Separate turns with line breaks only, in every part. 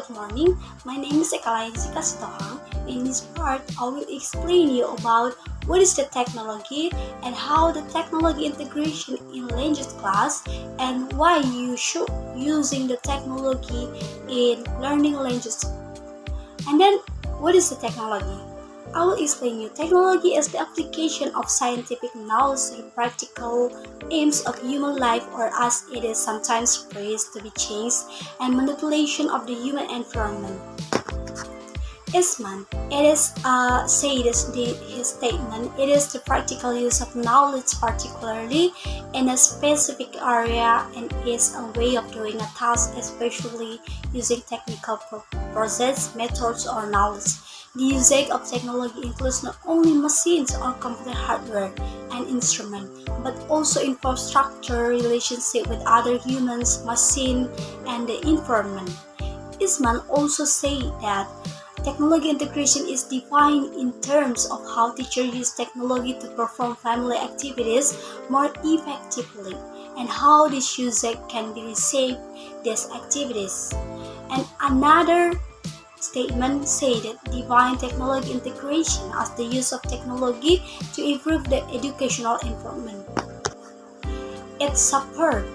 good morning. My name is Ekalayan Sitohang. In this part, I will explain you about what is the technology and how the technology integration in language class and why you should using the technology in learning language. And then, what is the technology? I will explain you. Technology is the application of scientific knowledge to the practical aims of human life, or as it is sometimes phrased, to be changed and manipulation of the human environment. Eastman, it is his statement, it is the practical use of knowledge, particularly in a specific area, and is a way of doing a task, especially using technical process, methods, or knowledge. The usage of technology includes not only machines or computer hardware and instruments, but also infrastructure, relationship with other humans, machine, and the environment. Eastman also said that technology integration is defined in terms of how teachers use technology to perform family activities more effectively and how this usage can be reshaped these activities. And another statement said that define technology integration as the use of technology to improve the educational environment. It supports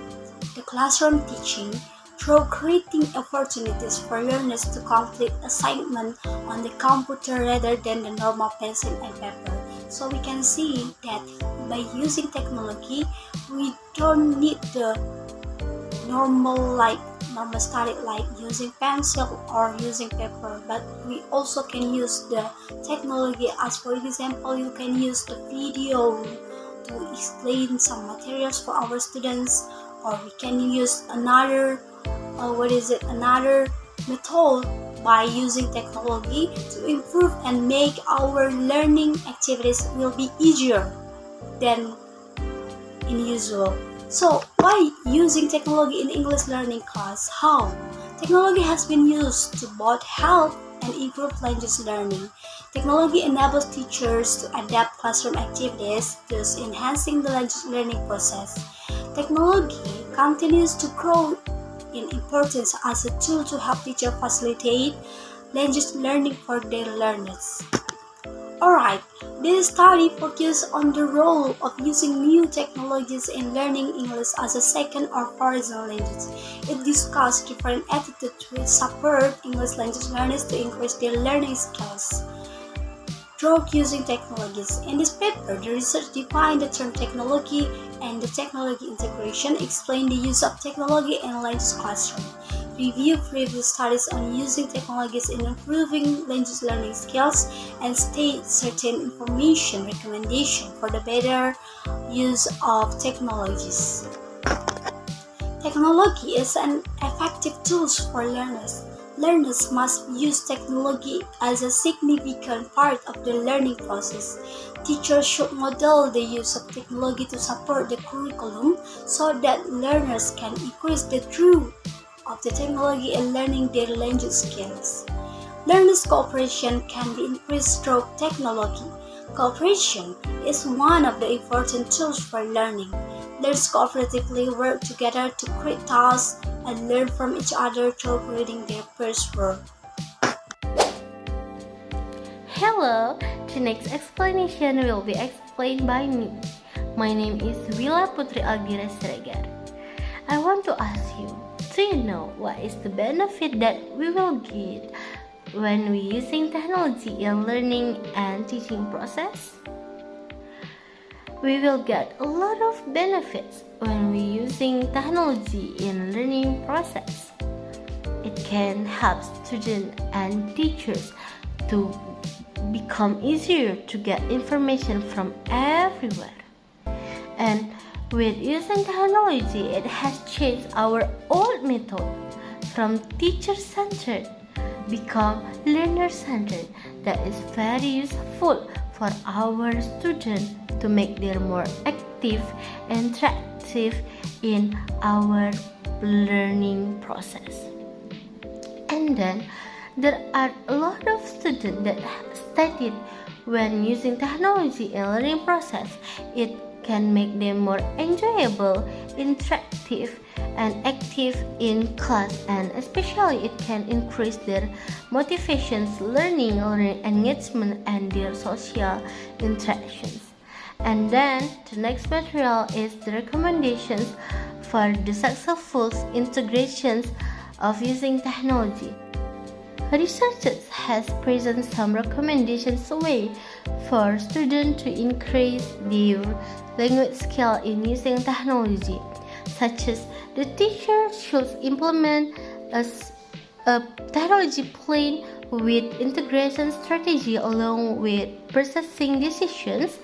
the classroom teaching through creating opportunities for learners to complete assignments on the computer rather than the normal pencil and paper. So we can see that by using technology, we don't need the normal study like using pencil or using paper, but we also can use the technology. As for example, you can use the video to explain some materials for our students, or we can use another method by using technology to improve and make our learning activities will be easier than in usual. So why using technology in English learning class? How? Technology has been used to both help and improve language learning. Technology enables teachers to adapt classroom activities, thus enhancing the language learning process. Technology continues to grow in importance as a tool to help teachers facilitate language learning for their learners. Alright, this study focuses on the role of using new technologies in learning English as a second or foreign language. It discussed different attitudes which support English language learners to increase their learning skills through using technologies. In this paper, the research defined the term technology and the technology integration, explained the use of technology in language classroom, review previous studies on using technologies in improving language learning skills, and state certain information recommendation for the better use of technologies. Technology is an effective tool for learners. Learners must use technology as a significant part of the learning process. Teachers should model the use of technology to support the curriculum so that learners can increase the truth of the technology in learning their language skills. Learners' cooperation can be increased through technology. Cooperation is one of the important tools for learning. Learners cooperatively work together to create tasks and learn from each other through reading their peers' work.
Hello, the next explanation will be explained by me. My name is Willa Putri Algira Siregar. I want to ask you, do you know what is the benefit that we will get when we using technology in learning and teaching process? We will get a lot of benefits when we using technology in learning process. It can help students and teachers to become easier to get information from everywhere. And with using technology, it has changed our old method from teacher-centered become learner-centered. That is very useful for our students to make them more active and interactive in our learning process. And then there are a lot of students that stated when using technology in learning process, it can make them more enjoyable, interactive, productive and active in class, and especially it can increase their motivations, learning engagement, and their social interactions. And then the next material is the recommendations for the successful integrations of using technology. Researchers has presented some recommendations way for students to increase their language skill in using technology, such as the teacher should implement a technology plan with integration strategy along with processing decisions,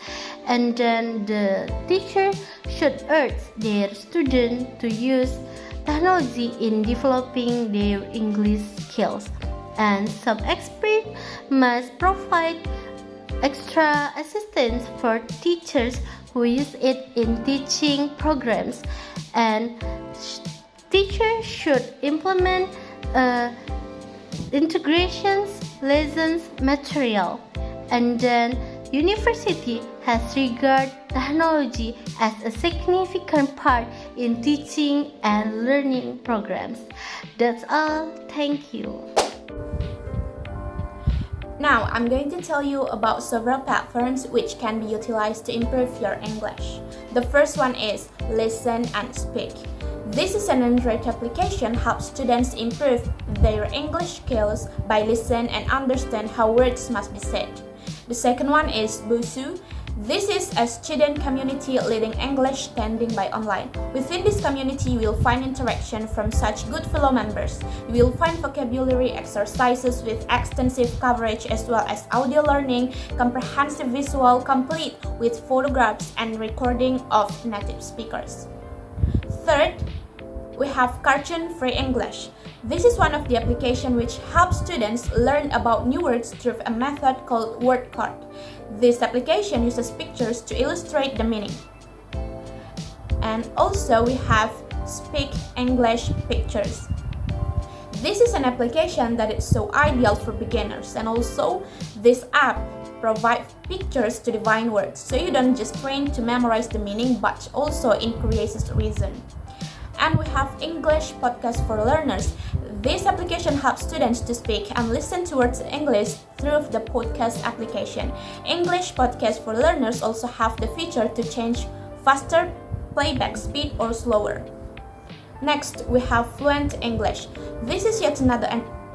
and then the teacher should urge their students to use technology in developing their English skills. And some experts must provide extra assistance for teachers who use it in teaching programs, and teachers should implement integrations lessons material. And then university has regarded technology as a significant part in teaching and learning programs. That's all. Thank you.
Now, I'm going to tell you about several platforms which can be utilized to improve your English. The first one is Listen and Speak. This is an Android application helps students improve their English skills by listen and understand how words must be said. The second one is Busuu. This is a student community leading English standing by online. Within this community, you will find interaction from such good fellow members. You will find vocabulary exercises with extensive coverage as well as audio learning, comprehensive visual complete with photographs and recording of native speakers. Third, we have Cartoon Free English. This is one of the applications which helps students learn about new words through a method called word card. This application uses pictures to illustrate the meaning. And also we have Speak English Pictures. This is an application that is so ideal for beginners, and also this app provides pictures to define words, so you don't just train to memorize the meaning but also increases reason. And we have English Podcast for Learners. This application helps students to speak and listen to words in English through the podcast application. English Podcast for Learners also have the feature to change faster playback speed or slower. Next, we have Fluent English. This is yet another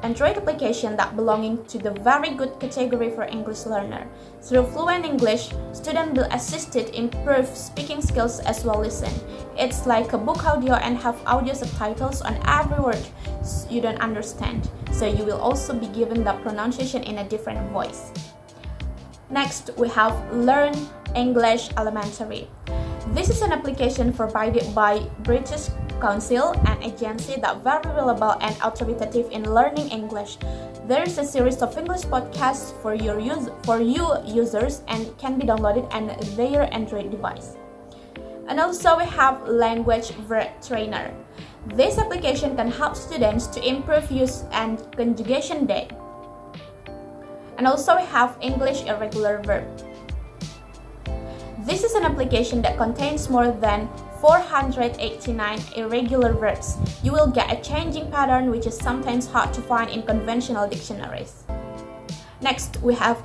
Android application that belonging to the very good category for English learner. Through Fluent English, students will assisted improve speaking skills as well listen. It's like a book audio and have audio subtitles on every word you don't understand. So you will also be given the pronunciation in a different voice. Next, we have Learn English Elementary. This is an application provided by British Council, an agency that very reliable and authoritative in learning English. There is a series of English podcasts for you users and can be downloaded on their Android device. And also we have Language Verb Trainer. This application can help students to improve use and conjugation day. And also we have English Irregular Verb. This is an application that contains more than 489 irregular verbs. You will get a changing pattern which is sometimes hard to find in conventional dictionaries. Next, we have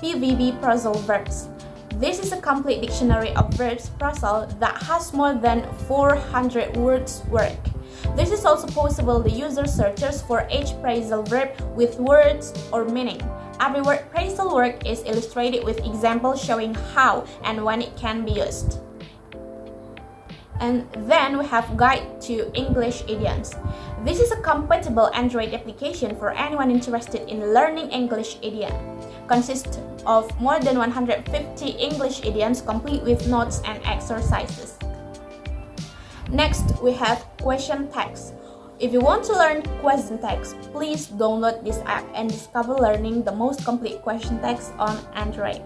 PVB Phrasal Verbs. This is a complete dictionary of verbs phrasal that has more than 400 words work. This is also possible the user searches for each phrasal verb with words or meaning. Every word phrasal work is illustrated with examples showing how and when it can be used. And then we have Guide to English Idioms. This is a compatible Android application for anyone interested in learning English idiom. Consists of more than 150 English idioms complete with notes and exercises. Next, we have Question Text. If you want to learn question text, please download this app and discover learning the most complete question text on Android.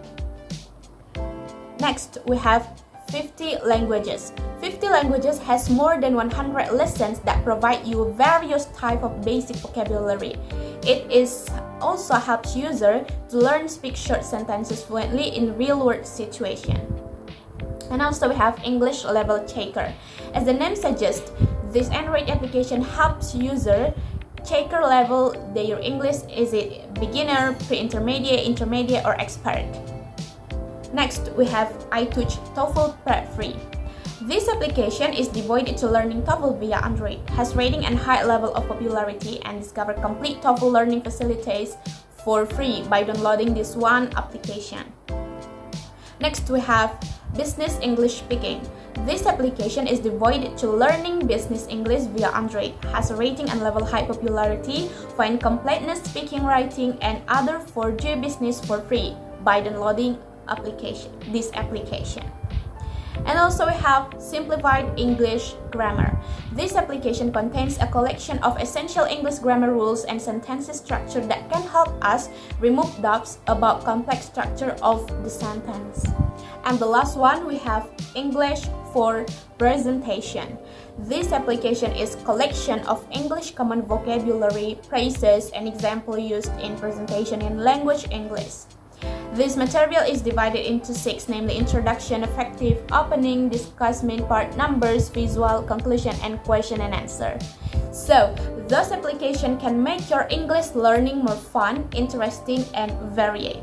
Next, we have 50 Languages. 50 Languages has more than 100 lessons that provide you various types of basic vocabulary. It is also helps users to learn speak short sentences fluently in real-world situations. And also we have English Level Checker. As the name suggests, this Android application helps user check your level their English. Is it beginner, pre-intermediate, intermediate, or expert? Next, we have iTouch TOEFL Prep Free. This application is devoted to learning TOEFL via Android, has rating and high level of popularity, and discover complete TOEFL learning facilities for free by downloading this one application. Next, we have Business English Speaking. This application is devoted to learning business English via Android, has a rating and level high popularity, find completeness speaking, writing, and other for do business for free by downloading this application. And also we have Simplified English Grammar. This application contains a collection of essential English grammar rules and sentence structure that can help us remove doubts about complex structure of the sentence. And the last one, we have English for Presentation. This application is collection of English common vocabulary, phrases, and example used in presentation in language English. This material is divided into 6, namely Introduction, Effective, Opening, Discuss, Main Part, Numbers, Visual, Conclusion, and Question and Answer. So, those applications can make your English learning more fun, interesting, and varied.